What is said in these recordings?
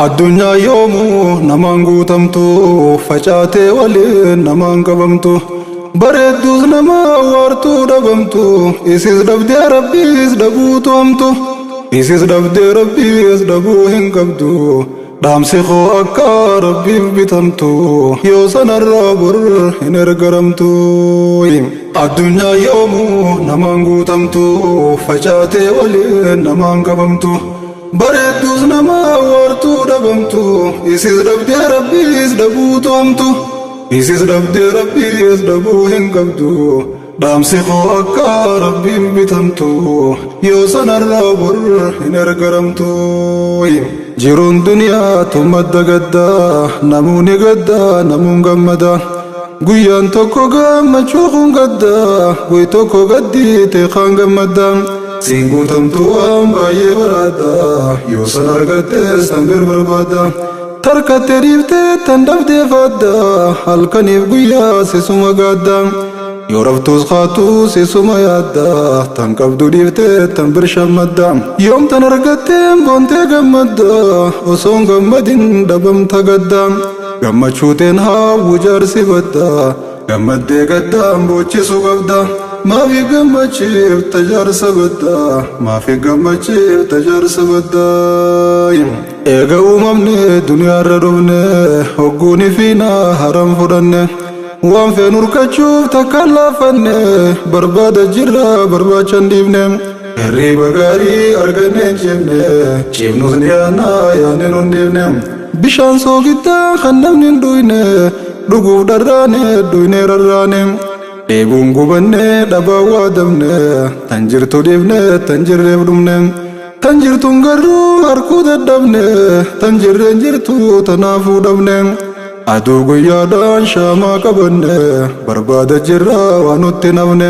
Addunyaa yoomuu namaan guutamtu facaatee waliin namaan qabamtu bareedduus nama waartuu dhabamtu isis dhabdee rabbiis dhabuutu hamtu isis dhabdee rabbiis dhabuu hin qabdu dhaamsi koo akka rabbiif bitamtu yoo sanarraa bor hin ergaramtu. Addunyaa yoomuu namaan guutamtu facaatee waliin namaan qabamtu bareedduus nama waartuu dhabamtu isis dhabdee rabbiis dhabuutu hamtu isis dhabdee rabbiis dhabuu hin qabdu dhaamsi koo akka rabbiif bitamtu yoo sanarraa bor hin ergaramtu. Jiruun duniyaatu madda gaddaa namuuni gaddaa namuun gammada guyyaan tokko gammachuu kun gaddaa guy tokko gaddii teeqaan gammadda siin guutamtu waan baay'ee baraadha yoo san argattees tan barbaada tarkattee dhiiftee tan dhabdee faadda halkaniif guyyaa sisuma gaadda yoo raftuus qaatuu sisuma yaadda tan qabdu dhiiftee tan birshammadda yoom tan argatteen boontee gammadda osoon gammadin dhabamta gadda gammachuuteen haawwu jaarsi badda gammaddee gaddaan boochisu qabda maafi gammachiif tajaarsa badda maafi gammachiif tajaarsa badda. Eega uumamne duniyaarra dhufne hogguuni fiina haram fudhanne waan feen urkachuuf takka laafanne barbaada jirra barbaachan dhiifne hirriba gaarii arganne ciifne ciifnus ni yaanaa yaane nun dhiifne bishaan soogiddaa kan namni hin dhuyne dhuguuf dharraane dhuyne rarraane dheebuun gubanne dhabaa waa dabne tan jirtu dhiifne tan jirreef dhumne tan jirtuun garuu harkuu dadhabne tan jirreen jirtu tanaafuu dhabne aduu guyyaadhaan shaamaa qabanne barbaada jirra waan nutti nafne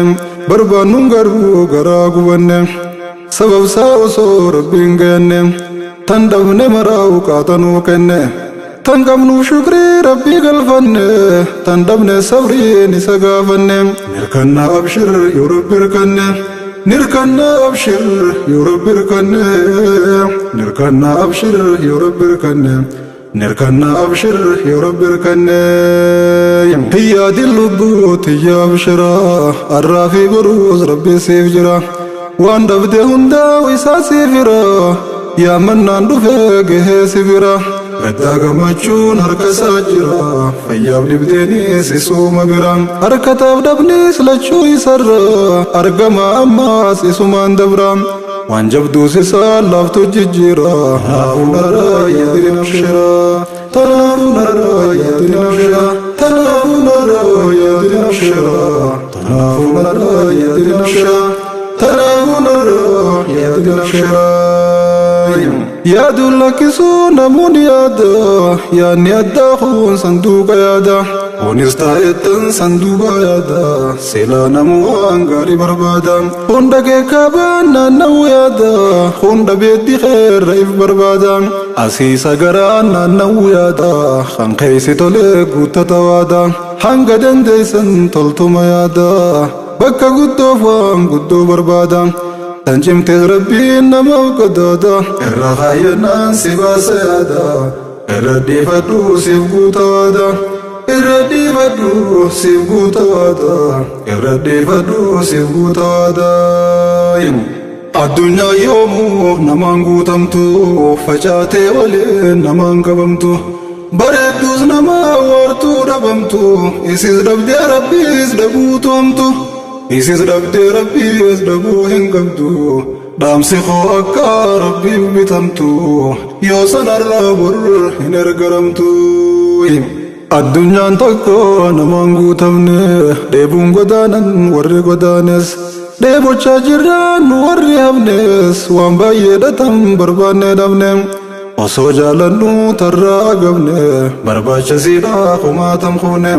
barbaannuun garuu garaa gubanne sababsaa osoo rabbiin gayanne tan dhabne maraa'u qaatanuu kenne tan qabnuuf shukrii rabbii galfanne tan dhabne sabriin isa gaafanne nirkanna abshir yoo rabbi hirkanne nirkanna abshir yoo rabbi hirkanne nirkanna abshir yoo rabbi hirkanne nirkanna abshir yoo rabbi hirkanne hiyyaadin lubbuuti yaa abshira arraa fi boruus rabbi siif jira waan dhabde hundaa isaa siifira yaa mannaan dhufe gahee sibira gaddaa gammachuun harka isaa jira fayyaaf dhibdeenis isuma bira harkataaf dhabnis lachuu isarra argama ammaas isumaan dabra waan jabduus isaa laaftu jijjiira tanaafuu narraa yaadin abshira tanaafuu narraa yaadin abshira tanaafuu narraa yaadin abshira tanaafuu narraa yaadin abshira tanaafuu narraa yaadin abshira. Yaadun lakkisuu namoonni yaada yaadni addaa kun sanduuqa yaada kunis taa'eettan sanduuqa yaada seelaa namuu waan gaarii barbaada hunda keekkaabaan naanna'uu yaada hunda beeddi keerra if barbaada asiisa garaan naanna'uu yaada kan keeysi tolee guuttata waada hanga dandeeysan toltuma yaada bakka guddoof waan guddoo barbaada tan cimtees rabbiin namaaf qadaada irra kaayyannaan si baasa yaada irra dhiifadhu siif guuta waada irra dhiifadhu siif guuta waada irra dhiifadhu siif guuta waada. Addunyaa yoomuu namaan guutamtu facaatee waliin namaan qabamtu bareedduus nama waartuu dhabamtu isis dhabdee rabbiis dhabuutu hamtu isis dhabdee rabbiis dhabuu hin qabdu dhaamsi koo akka rabbiif bitamtu yoo sanarraa bor hin ergaramtu. Addunyaan tokko namaan guutamne dheebuun godaanan warri godaanes dheebochaa jirraan warri hafnes waan baay'eedhatan barbaanne dhabne osoo jaalannu tarraa agabne barbaachisiidha kumaatam kuune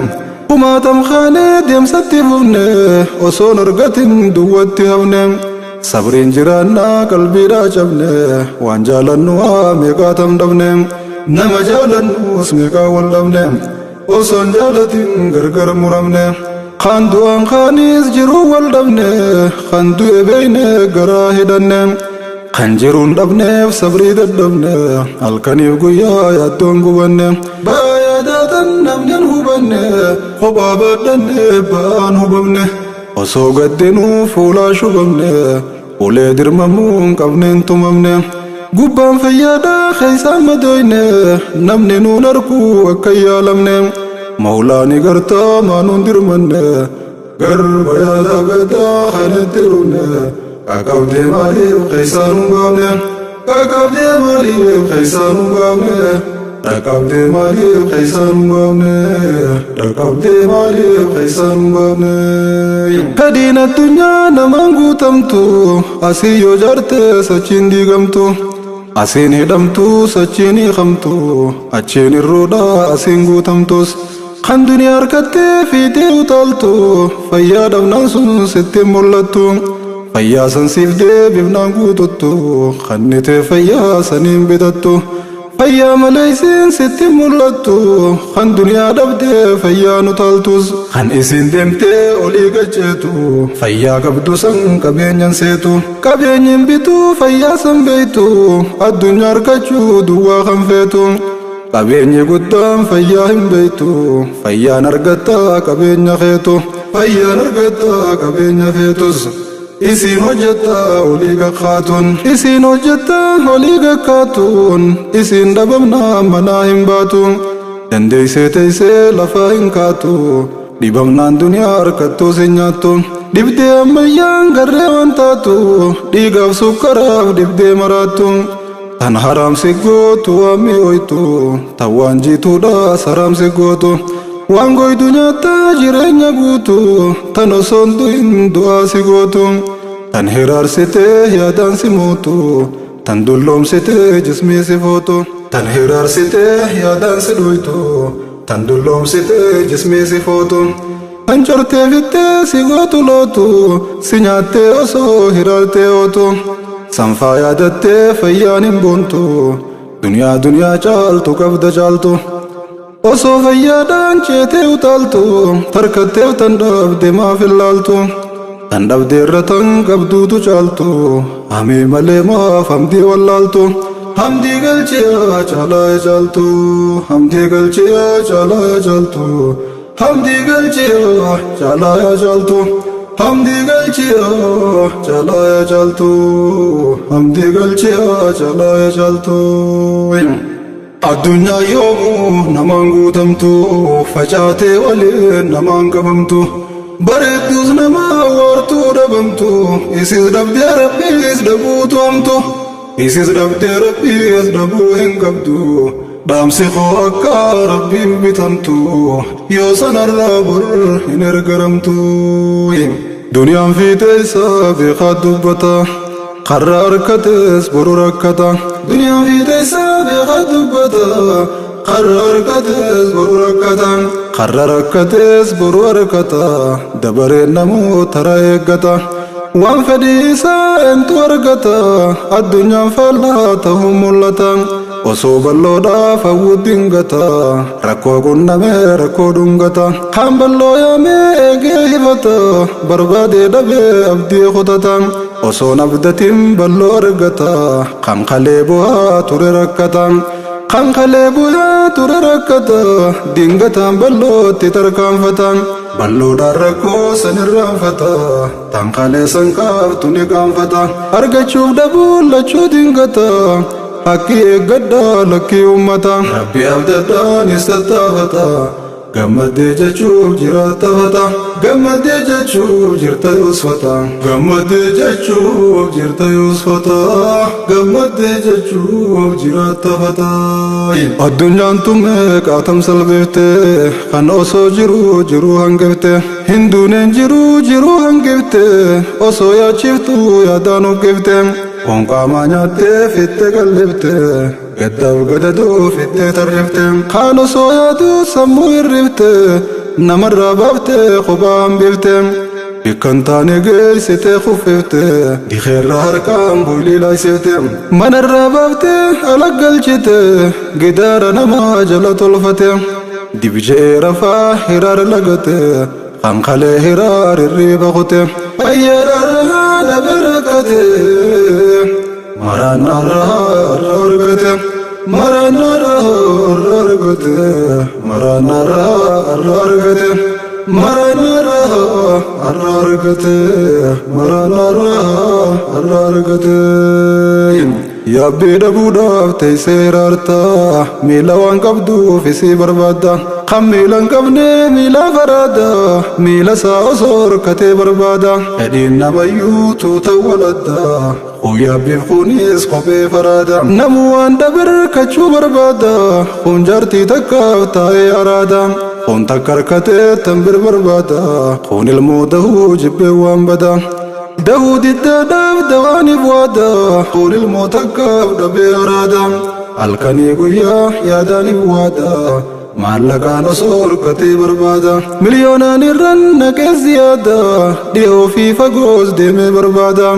kumaatam kaanee deemsatti fufne osoon argatin duwwatti hafne sabriin jiraannaa qalbiidhaa cabne waan jaalannu meeqaatam dhabne nama jaalannus meeqaa wal dhabne osoon jaalatin gargar muramne kan du'aan kaanis jiruu wal dhabne kan du'e beeyne garaa hidhanne خنجرون دبنه صبري دبنه الكني وقيا يدون قبنه بايا داتن نمنن هبنه خبابا دنه بان هبنه وسو قدنو فولا شبنه ولي درممون قبنين تممنه قبان فيادا خيسان مدوينه نمننو نركو وكيا لمنه مولاني قرطا ما نندر منه قرب يادا قدا خانترونه كاكاو دي مالي وخيسان مبامنه كاكاو دي مالي وخيسان مبامنه كاكاو دي مالي وخيسان مبامنه كاكاو دي مالي وخيسان مبامنه كدين الدنيا نمانغو تمتو أسيو جارتي سچين ديغمتو أسين هدمتو سچيني خمتو أچيني الرودا أسين غوتمتوس خان دنيا ركتي في ديو طالتو فيا دمنا سن ستي مولتو فيا سنسيف دي بفنان غوتوتو خانتي فيا سنين بدتو فيا ملايسين ستي مولتو خان دنيا دبدي فيا نطالتوس خان اسين دمتي اولي قجتو فيا قبدو سن قبين سيتو قبين بيتو فيا سنبيتو الدنيا ركجو دوا خنفيتو قبين قدام فيا هم بيتو فيا نرقتا قبين خيتو فيا نرقتا قبين خيتوس إسين هجتا وليغا خاتون إسين هجتا وليغا خاتون إسين دبمنا مناهم باتون دندي سيتيسي لفاهم كاتو دبمنا دنيا ركتو سنياتو دبدي أميان غريوان تاتو ديغاف سكراف دبدي مراتو تن حرام سيغوتو أمي ويتو توان جيتو دا سرام سيغوتو وانغوي دنيا تاجرين يغوتو تنو سندو اندوا سيغوتو تن هرار سيتي يادان سيموتو تن دولوم سيتي جسمي سيفوتو تن هرار سيتي يادان سيدويتو تن دولوم سيتي جسمي سيفوتو انجرتي فيتي سيغوتو لوتو سينياتي اوسو هرارتي اوتو سنفا يادتي فيان بونتو دنيا دنيا جالتو قبض جالتو osoo fayyaadhaan ceetee utaaltu tarkattee tandhabde maaf illaaltu tandhabde irra tan qabduutu caaltu hamee malee maaf hamdii wallaaltu hamdii galchiyaa caalaa caaltu hamdii galchiyaa caalaa caaltu hamdii galchiyaa caalaa caaltu hamdii galchiyaa caalaa caaltu hamdii galchiyaa caalaa caaltu الدنيا يوم نمان قوتمتو فجاتي ولين نمان قبمتو بريدوز نما وارتو دبمتو إسيز دبدي ربي إس دبوتو أمتو إسيز دبدي ربي إس دبو هنقبدو دامسي خو أكا ربي بتمتو يوسن الرابر هنرقرمتو دنيا في تيسا بخاد دبتا قرار كتس برو ركتا دنيا في تيسا بخاد دبتا قرار كتس برو ركتا قرار كتس برو ركتا دبر نمو ترى يقتا وان فديسا انتو ركتا الدنيا فلا تهم ملتا وصوب اللودا فود دنگتا ركو قنمي ركو دنگتا حنب اللو يامي ايگيفتا بربادي دبي ابدي خطتا وصو نبدتين بلو رگتا قم خليبوها توري ركتا قم خليبوها توري ركتا دنگتا بلو تتركان فتا بلو داركو سنران فتا تم خلي سنكاف تنقان فتا ارگا چوب دبول لچو دنگتا حكي قدا لكي أمتا ربي أبدان استطافتا قمت دي جاچوب جراتا فتا قمت دي جاچوب جرتا يوسفتا قمت دي جاچوب جرتا يوسفتا قمت دي جاچوب جراتا فتا الدنيا انتمك آتم سلبفته خان اوسو جرو جرو هنگفته هندونين جرو جرو هنگفته اوسو يا چفتو يا دانو گفته Onka manyate fitte galibte Gaddav gadadu fitte tarifte Khano soyadu sammu irrifte Namarra babte khubam bifte Bikantane gel site khufifte Di khairra harkam buli laisifte Manarra babte alaggal chite Gidara nama jalatulfate Dibje rafa hirar lagate Khankhale hirar irri bakhute Ayyararha nabarakate Maranara argate Maranara argate Maranara argate Maranara argate Maranara argate Ya beda budak teserarta mila wan kabdu fisi barbada khamilan kabne mila farada mila saosor kate barbada edin nabayu tu tawalada ويا بيخونيس قبي فرادا نمو عند بركة بربادا خنجرتي تكاف تاي أرادا خن تكركتي تنبر بربادا خون الموت هو جب وانبدا داود الداداف دواني بوادا خون الموت كاف دبي أرادا الكني قويا يا داني بوادا معلقا نصور كتي بربادا مليونان الرن كزيادة ديو في فقوز ديمي بربادا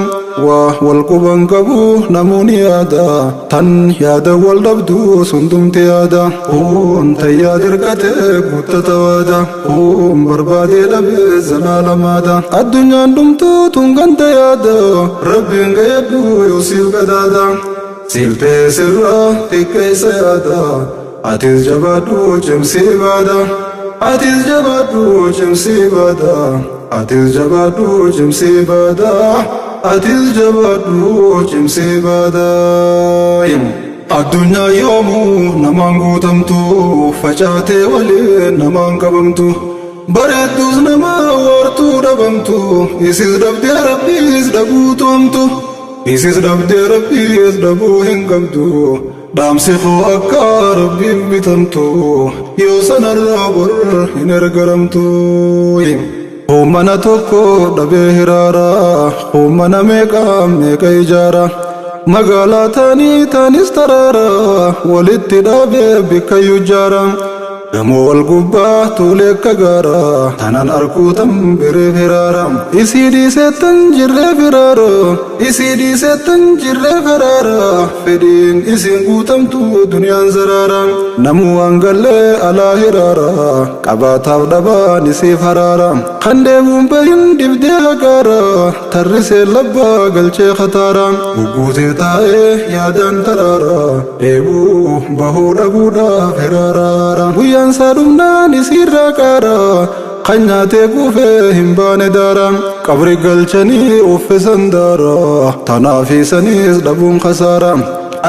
والقبن قبو نموني يادا تن يادا والدبدو سندم تيادا قوم تيادر كتك متتوادا قوم بربادي لبي زلال مادا الدنيا دمتو تنغن تيادا ربي يدو يوسيل قدادا سيلتي سرا تكي سيادا عتيز جبادو جمسي بادا عتيز جبادو جمسي بادا عتيز جبادو جمسي بادا عتيز جبادو جمسي بادا الدنيا يوم نمان قوتمتو فجاتي ولي نمان قبمتو بريدوز نما ورتو دبمتو يسيز دبدي ربي يزدبو تومتو يسيز دبدي ربي يزدبو هنقمتو دامسخو أكا ربي بتمتو يوسن الرابر هنرقرمتو خمنا توكو دبي هرارا خمنا ميكا إجارا مقالا تاني استرارا ولدت دابي بكا يجارا دمو القبا توليك غارا تنان أركوتم بري فرارا إسيدي ستن جري فرارا إسيدي ستن جري فرارا فدين إسين قوتم تو دنيا زرارا نمو أنقلي على هرارا قباتا ودبا نسي فرارا خندي بمبين دبدي هكارا ترسي لبا قلشي خطارا وقوتي تاي يادان ترارا ديبو بهو دبودا فرارا سادمنا نسير كارا خنياتي كوفي همبان دارا قبر قلشني وفسن دارا تنافي سنيس دبون خسارا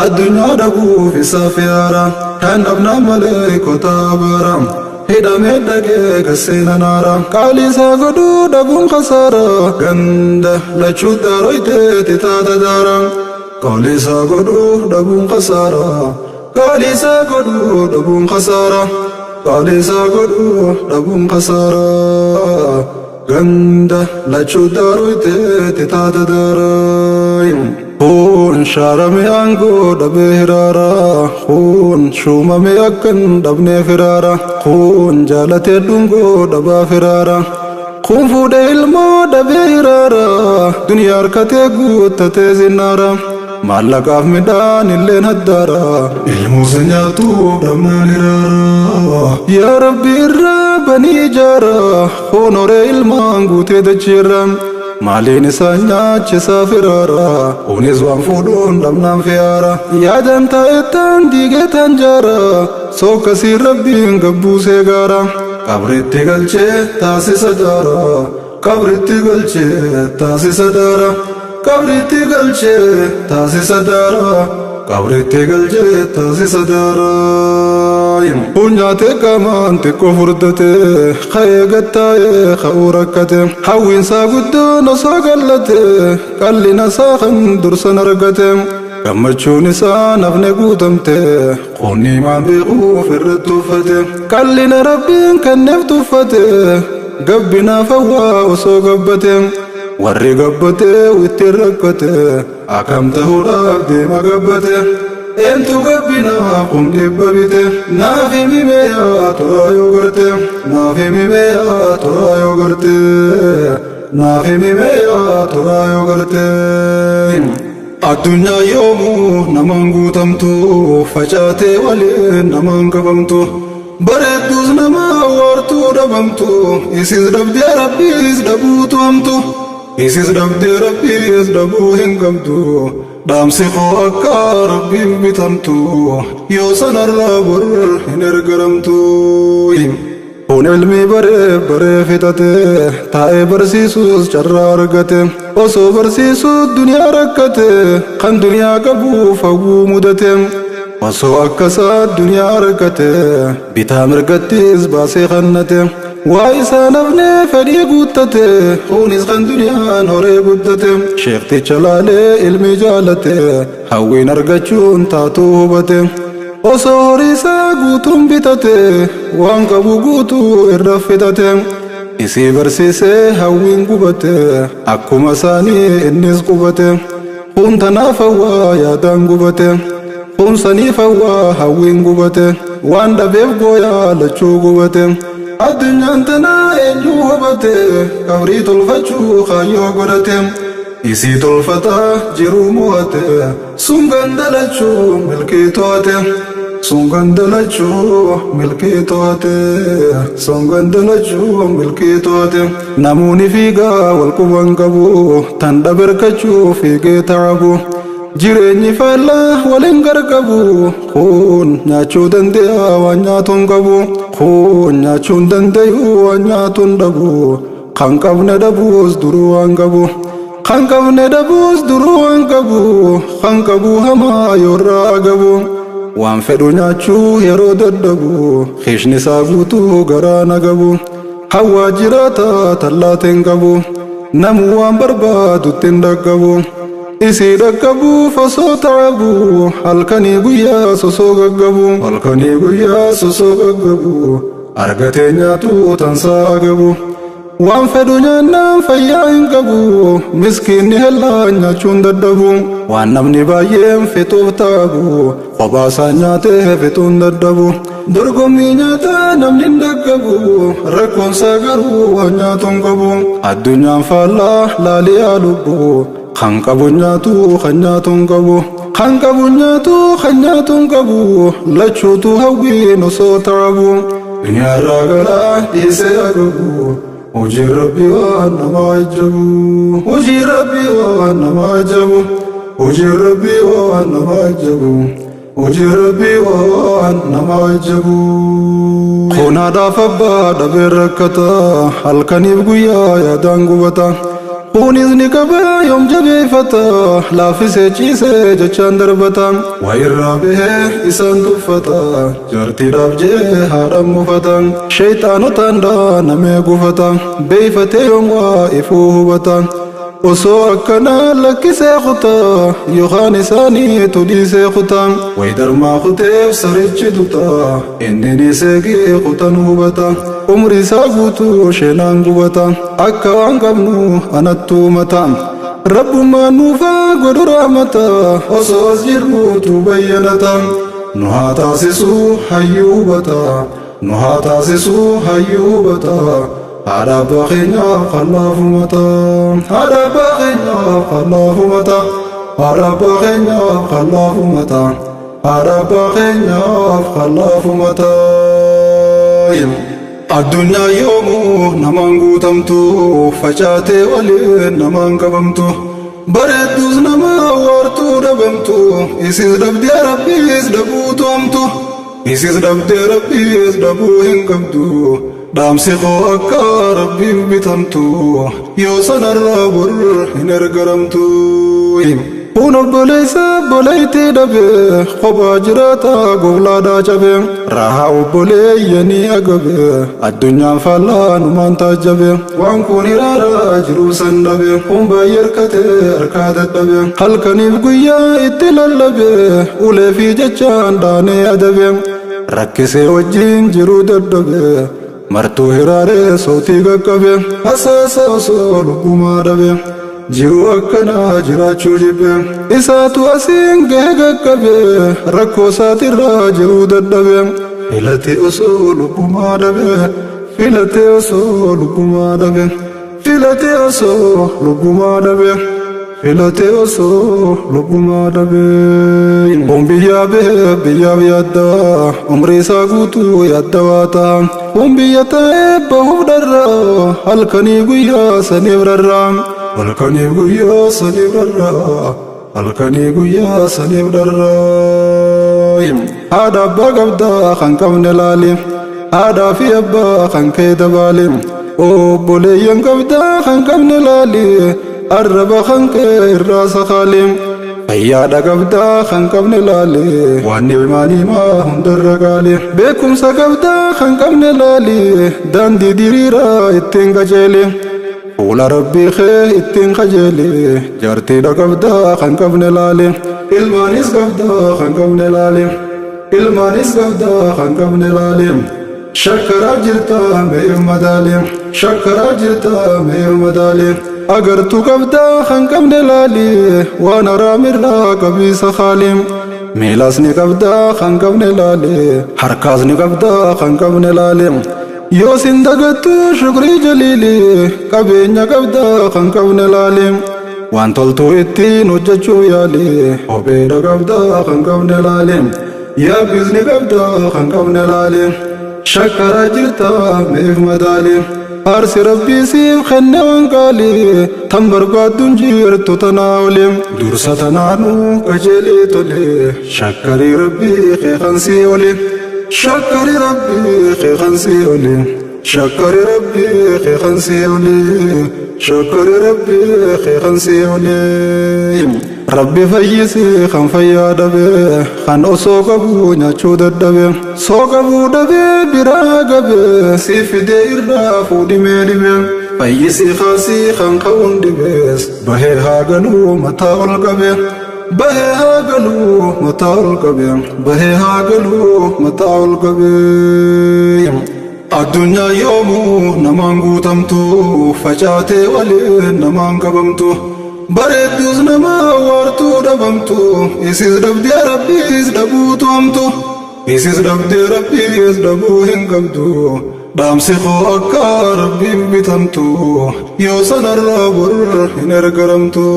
الدنيا دبو في سافيارا كان ابنا ملك تابرا هدا مدك كسينا نارا قالي ساقدو دبون خسارا غند لچو دارويت تتادا دارا قالي ساقدو دبون خسارا قالي ساقدو دبون خسارا قالي ساقدو دبون خسارا غند لچو دارويت تتادا دارا خون شارمي أنكو دبي هرارا خون شوممي أكن دبني فرارا خون جالتي دونكو دبا فرارا خون فودي المو دبي هرارا دنيا ركتي قوتتي زنارا معلقاف ميدان اللي ندارا الموسنياتو دمنا هرارا يا ربي الرابني جارا خون وري المان قوتي دجيرا مالين سانيا چسا فرارا اونيز وان فودون دمنا فيارا يادن تايتان ديگه تنجارا سو کسی ربين گبو سے گارا قبرت گلچه تاسی سدارا قبرت گلچه تاسی سدارا قبرت گلچه تاسی سدارا قبرت گلچه تاسی سدارا ونياتي كمان تكو فردتي خيقتاي خوركتي حوين ساقدو نساقلتي قال لي نساخن درسن رقتي قمتشو نسان افني قوتمتي قوني ما بيقو في الرتوفتي قال لي ربين كنف توفتي قبنا فوا وسو قبتي وري قبتي ويتي رقتي اكمته رابدي ما قبتي انتو قبنا قم دببته نافي ميميا ترى يوغرته نافي ميميا ترى يوغرته نافي ميميا ترى يوغرته الدنيا يوم نمان قوتمتو فجاتي ولي نمان قبمتو بردوز نما وارتو دبمتو إسيز دبدي ربي إز دبو تومتو إسيز دبدي ربي إز دبو هنقمتو dhaamsi koo akka rabbiif bitamtu yoo sanarraa bor hin ergaramtu. Kun ilmi baree fixate taa'ee barsiisuus carraa argate osoo barsiisuu duniyaa rakkate kan duniyaa qabuuf hawwuu mudate osoo akkasaa duniyaa argate bitaa mirgattis baasee kannate waa isaa nafne fedhii guuttate kunis kan duniyaan horee guddate sheekticha laalee ilmi jaalate hawwiin argachuun taatuu hubate osoo horiisaa guutuun bitate waan qabu guutuu irra fixate isii barsiisee hawwiin gubate akkuma isaanii innis qubate kun tanaaf hawwaa yaadaan gubate kun saniif hawwaa hawwiin gubate waan dhabeef gooyaa lachuu gubate addunyaan tanaa eenyuu hubate qabrii tolfachuu kaayyoo godhate isii tolfataa jiruu mo'ate sun gandalachuu milkii to'ate sun gandalachuu milkii to'ate sun gandalachuu milkii to'ate namoonni fiigaa wal quban qabu tan dhaberkachuu fiigee taabu jireenyi faallaa waliin gargabu kun nyaachuu danda'a waan nyaatuun qabu kun nyaachuun dandayu waan nyaatuun dhabu kan qabne dhabuus duruu waan qabu kan qabne dhabuus duruu waan qabu kan qabu hamaa yoorraa agabu waan fedhu nyaachuu yeroo dadhabu khishni isaa guutuu garaa nagabu hawwaa jiraata tallaateen qabu namu waan barbaadutti hin dhaggabu isii dhaggabuuf osoo taabu halkanii guyyaa sosoo gaggabu halkanii guyyaa sosoo gaggabu argatee nyaatuu tansaa agabu waan fedhu nyaannaan fayyaa hin qabu miskiinni hellaa nyaachuun dadhabu waan namni baay'een fixuuf taabu qobaasaa nyaatee fixuun dadhabu dorgommii nyaataa namni hin dhaggabu rakkoonsaa garuu waan nyaatuun qabu addunyaan faallaa laaliyaa lubbu kan qabu nyaatuu kan nyaatuun qabu kan qabu nyaatuu kan nyaatuun qabu lachuutu hawwiin osoo taabu duniyaarraa galaa dhiisee agabu hojii rabbii waan nama ajabu hojii rabbii waan nama ajabu hojii rabbii waan nama ajabu hojii rabbii waan nama ajabu kun haadhaaf abbaa dhabee rakkata halkaniif guyyaa yaadaan gubata kunis ni qaba yoom jabeeffata laaffisee ciisee jechaan darbata waa irraa bahee isaan tuffata jaartiidhaaf jee haadhaan mufata sheeyxaanotaan dhaanamee gufata beeyfatee yoom waa ifuu hubata osoo akkanaa lakkisee kuta yookaan isaaniitu dhiisee kuta way darmaa kuteef sarichi tuta inni dhiisee gee kutan hubata umri isaa guutuu sheenaan gubata akka waan qabnu anattuu mata rabbummaan nuufaa godhu raamata osoo as jirruutu bayyanata nu haa taasisuu hayyuu hubata nu haa taasisuu hayyuu hubata haadha abbaa keenyaaf kallaafu mata haadha abbaa keenyaaf kallaafu mata haadha abbaa keenyaaf kallaafu mata haadha abbaa keenyaaf kallaafu mata addunyaa yoomuu namaan guutamtu facaatee waliin namaan qabamtu bareedduus nama waartuu dhabamtu isis dhabdee rabbiis dhabuutu hamtu isis dhabdee rabbiis dhabuu hin qabdu dhaamsi koo akka rabbiif bitamtu yoo sanarraa bor hin ergaramtu kun obboleessa obboleettii dhabe kophaa jiraata goblaadhaa cabe raahaa obboleeyyanii agabe addunyaan faallaa numaan taajjabe waan kun iraaraa jiruu san dhabe kun baay'ee hirkate harkaa dadhabe halkaniif guyyaa itti lallabe ulee fi jechaan dhaanee adabe rakkisee wajjin jiruu dadhabe martuu hiraaree sootii qaqqabe hasaasa osoo lubbumaa dhabe jiruu akkanaa jiraachuu jibbe isaatu asiin gahee qaqqabe rakkoo isaatirraa jiruu dadhabe filatee osoo lubbumaa dhabe filatee osoo lubbumaa dhabe filatee osoo lubbumaa dhabe filatee osoo lubbumaa dhabe kun biyyaa bahee biyyaaf yaaddaa umrii isaa guutuu yaaddawaa ta'a kun biyya ta'ee bahuuf dharraa halkanii guyyaa saniif rarraa halkanii guyyaa saniif rarraa halkanii guyyaa saniif dharraayim. Haadha abbaa qabdaa kan qabne laalim, haadhaa fi abbaa kan kee dabaalim. Obboleeyyan qabdaa kan qabne laali, arraba kan kee irraa sakaalim. Fayyaadha qabdaa kan qabne laali, waan ni'maaniimaa hundarra gaali. Beekumsa qabdaa kan qabne laali, daandii diriiraa ittiin qajeeli. Fuula rabbii kee ittiin qajeeli, jaartiidha qabdaa kan qabne laali. Ilmaanis qabdaa kan qabne laali, ilmaanis qabdaa kan qabne laali. Shakkaraa jirta mee madaalim, shakkaraa jirta mee madaalim. Agartuu qabdaa kan qabne laali, waan haraamirraa qabiisa khaalim. Miilas ni qabdaa kan qabne laali, harkaas ni qabdaa kan qabne laali. Yoo sin dagattu shukrii jaliili, qabeenya qabdaa kan qabne laali. Waan toltuu ittiin hojjechuu yaali, kopheedha qabdaa kan qabne laali. Yaabbiisni qabdaa kan qabne laali. Shakkaraa jirta meef madaali, aarsi rabbii siif kenne waan qaali. Tan barbaadduun jirtu tanaa oli, dursa tanaanuu qajeelii tole. Shakkarii rabbii keekansii oli, shakkarii rabbii keekansii oli, shakkarii rabbii keekansii oli, shakkarii rabbii keekansii oli. Rabbi fayyisi kan fayyaa dhabe, kan osoo qabu nyaachuu dadhabe. Soo qabuu dhabe biraa gabe, si fidee irraa fuudhimee dhibe. Fayyisi kaasii kan qabuun dhibees, bahee haa galuu mataa ol qabe. Bahee haa galuu mataa ol qabe, bahee haa galuu mataa ol qabe. Addunyaa yoomuu namaan guutamtu, facaatee waliin namaan qabamtu. Bareedduus nama waartuu dhabamtu, isis dhabdee rabbiis dhabuutu hamtu. Isis dhabdee rabbiis dhabuu hin qabdu, dhaamsi koo akka rabbiif bitamtu. Yoo sanarraa bor hin ergaramtu.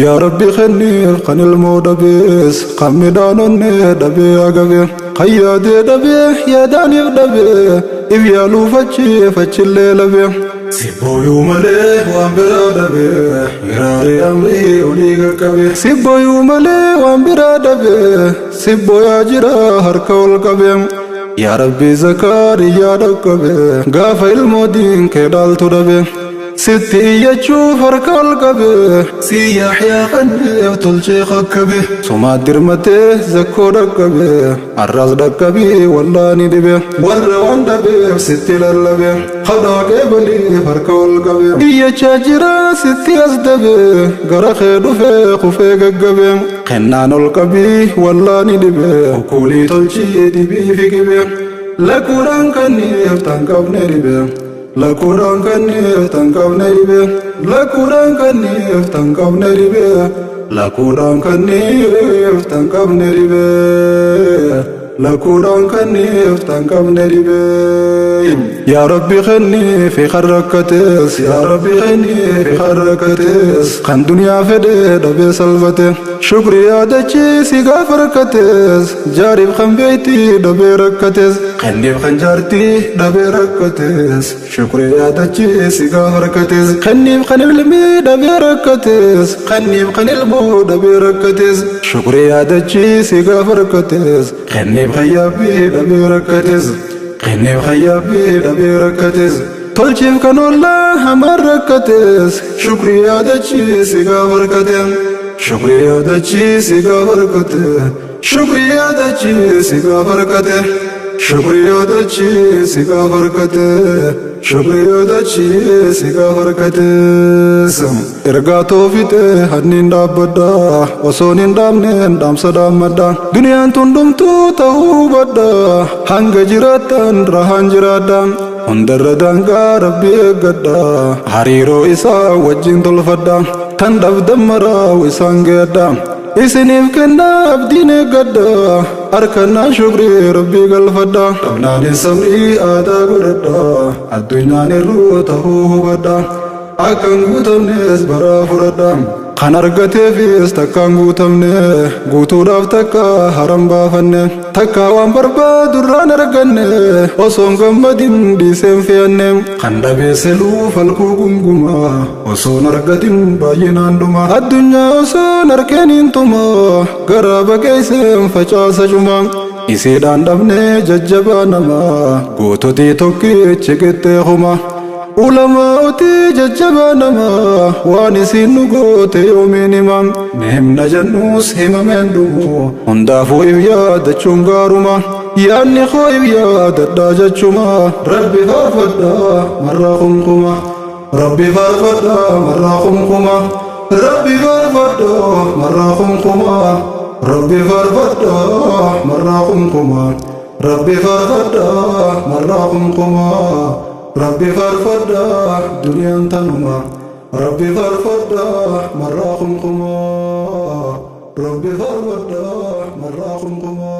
Yaa rabbi kenniif kan ilmoo dhabees, kan midhaan onnee dhabee agabe. Kan yaadee dhabee yaadaaniif dhabee, if yaaluu fachillee labe. Sibboyuu malee waan biraa dhabee, miraaree amrii olii qaqqabe. Sibboyuu malee waan biraa dhabee, sibboyaa jira harka ol qabe. Yaa rabbi zakariyaa dhaqqabe, gaafa ilmoo diinkee dhaaltu dhabe. Sitti iyyachuuf harka ol qabe, si Yahyaa kanneef tolchee qakkabe. Sumaat dirmatee zakkoo dhaqqabe, arraas dhaqqabii wallaani dhibe. Warra waan dhabeef sitti lallabe, hadaaqee baliif harka ol qabe. Iyyachaa jira sitti as dabe, gara kee dhufee kufee gaggabe. Kennaan ol qabii wallaani dhibe, ukkulii tolchii dhibii fiqibe. Lakuudhaan kanneef tan qabne dhibe, lakuudhaan kanneef tan qabne dhibe. Lakuudhaan kanneef tan qabne dhibe, lakuudhaan kanneef tan qabne dhibe. Lakuudhaan kanneef tan qabne dhibe. Yaa rabbi kenniif kan rakkatees, yaa rabbi kenniif kan rakkatees, kan duniyaa fedhee dhabee salphate. Shukrii yaadachiisi gaafa rakkatees, jaariif kan beeytii dhabee rakkatees. Kenniif kan jaartii dhabee rakkatees, shukrii yaadachiisi gaafa rakkatees. Kenniif kan ilmii dhabee rakkatees, kenniif kan ilmoo dhabee rakkatees. Shukrii yaadachiisi gaafa rakkatees, kenniif kan yaabbii dhabee rakkatees. Kenniif kan yaabbii dhabee rakkatees. Tolchiif kan ollaa hamaan rakkatees, shukrii yaadachiisi gaafa rakkatees. Shukrii yaadachiisi gaafa rakkatees, shukrii yaadachiisi gaafa rakkatees. Shukrii yaadachiisi gaafa rakkatees, shukrii yaadachiisi gaafa rakkatees. Ergaa toofitee hanniin dhaabbadha, osoon hin dhaabneen dhaamsa dhaammadha. Duniyaan tun dhumtuu ta'uu hubadha, hanga jiraattan rahaan jiraadha. Hundarra daangaa rabbi eeggadha, hariiroo isaa wajjin tolfadha. Tan dhabdan maraa isaan geedda, isiniif kennaa abdiin eeggadha. Harkannaan shukrii rabbii galfadha, dhabnaanin sabrii aadaa godhadha. Addunyaan irruu ta'uu hubadha, akkan guutamnes baraa fudhadha. kan argateefis takkaan guutamne guutuudhaaf takka haram baafanne takka waan barbaadu irraan arganne osoon gammadin dhiiseen fe'anne kan dhabeesse luuf halkuu gunguma osoon argatin baay'inaan dhuma addunyaa osoon harkeeniin tuma garaa baqeesseen facaasa cuma isiidhaan dhabne jajjabaa namaa goototii tokkichi qixxeekuma ulamaa'otii jajjabaa namaa waan isiin nu goote yoomiin himam ni himna jennuus himameen dhumu hundaafuu if yaadachuun gaaruma yaadni koo if yaadadhaa jechuma rabbi faarfadhaa marraa kumkuma rabbi faarfadhaa marraa kumkuma rabbi faarfadhaa marraa kumkuma rabbi faarfadhaa marraa kumkuma rabbi faarfadhaa marraa kumkuma rabbi faarfadhaa duniyaan tanuma rabbi faarfadhaa marraa kumkuma rabbi faarfadhaa marraa kumkuma